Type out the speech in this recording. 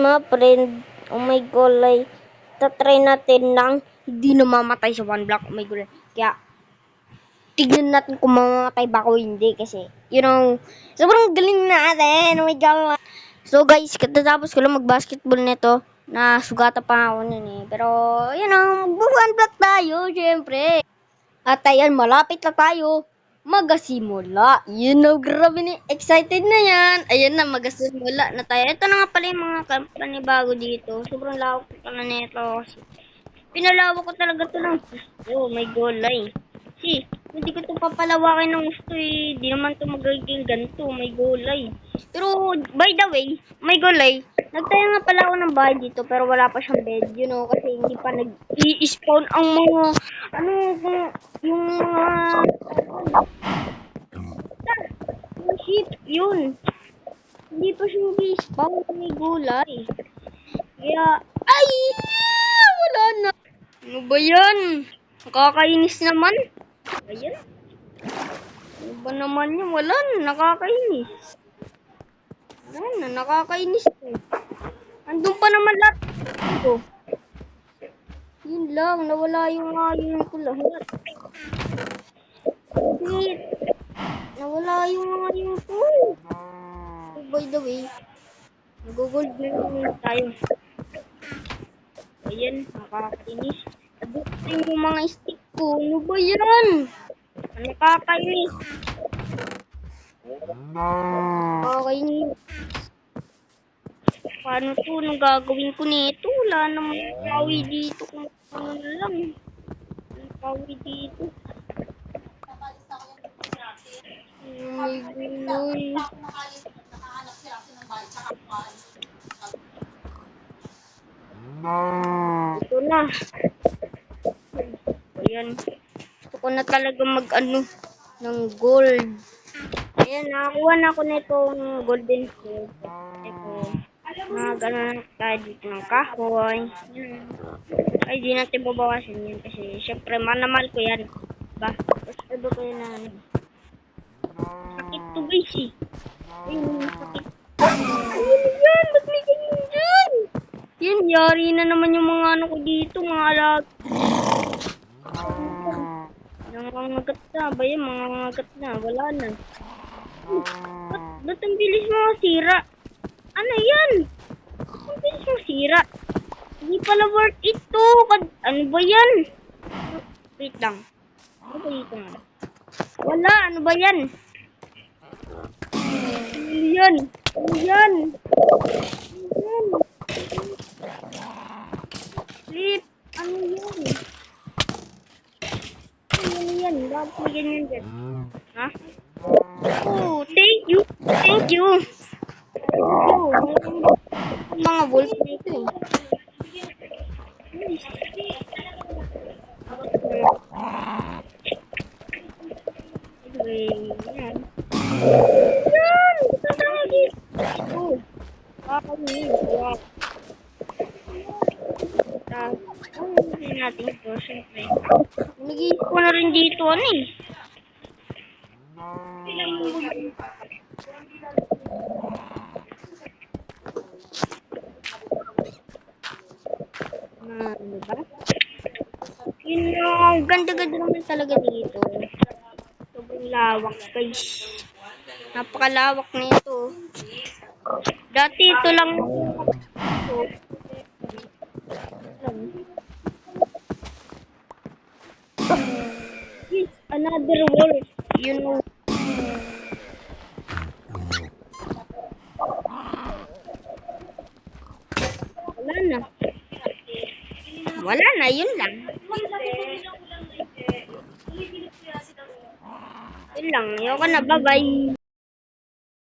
mga friend, oh my god, like, tatry natin ng hindi namamatay sa one block, oh my god. Kaya, tignan natin kung mamamatay ba ako hindi kasi, sobrang galing natin, oh my god. So guys, katatapos ko lang mag-basketball nito, nasugatan pa ako nun eh. Pero, mag-one block tayo, syempre. At ayan, malapit na tayo magasimula. Grabe ni, excited na yan. Ayan na, magasimula na tayo. Ito na nga pala yung mga panibago dito. Sobrang lawak pala nito. Pinalawak ko talaga ito ng gusto. May golay. Hindi ko ito papalawakin ng gusto eh. Di naman ito magiging ganito. May golay. Pero, by the way, may golay. Nagtayo nga pala ako ng bahay dito pero wala pa siyang bed, kasi hindi pa nag-i-spawn ang mga, yung sheep, yun. Hindi pa siya nag-i-spawn, may gulay. Kaya, ay! Wala na. Ano ba yan? Nakakainis naman. Ayan. Ano ba naman yun? Wala na, nakakainis. Wala na, nakakainis ko. Andun pa naman lahat ko. Yun lang, nawala yung ayun ko lahat. Wait. Nawala yung ayun ko. Oh, by the way, nag-gold na tayo. Ayan, nakakainis. Aduktin yung mga stick ko. Ano ba yan? Nakakainis. Nakakainis. Paano to? Anong gagawin ko nito? Wala namang kawi dito. Kung ano na lang. Anong kawi dito? Oh my God. Ito na. Ayan. Gusto ko na talaga ng gold. Ayan, nakakuha na ako nitong golden sword. Ito. Gano'n tayo dito ng kahoy. Ay, di natin babawasan yan kasi syempre manamal ko yan. Diba? Tapos ko yan na sakit to guys eh. Ayun, sakit. Ayun yan, ba't may ganyan dyan? Yan, yari na naman yung mga ko dito, mga alag. Nangangagat na ba yan? Mangangagat na, wala na. Ba't ang bilis mga sira? Ano yan? Ang bilis mga sira. Hindi pala worth it to. Ano ba yan? Wait lang. Ano ba dito nga? Wala, ano ba yan? Ano yan? Ano yan? Ano yan? Flip. Ano yan? Ano yan? Bakit may ganyan dyan? Ha? Oh, thank you. Thank you. Oh, mga wolf dito eh. Yan. Yan! Tatanga dito. Kakawin. Wow. Ano natin ito, syempre. Nag-iisip ko na rin dito, ano eh. Ano ba? Yun yung ganda-ganda naman talaga dito. Sobrang lawak guys. Napakalawak na ito. Dati ito lang ito. Yes, another wall. Wala na. Wala na, yun lang. Yun lang, ayoko na, bye-bye.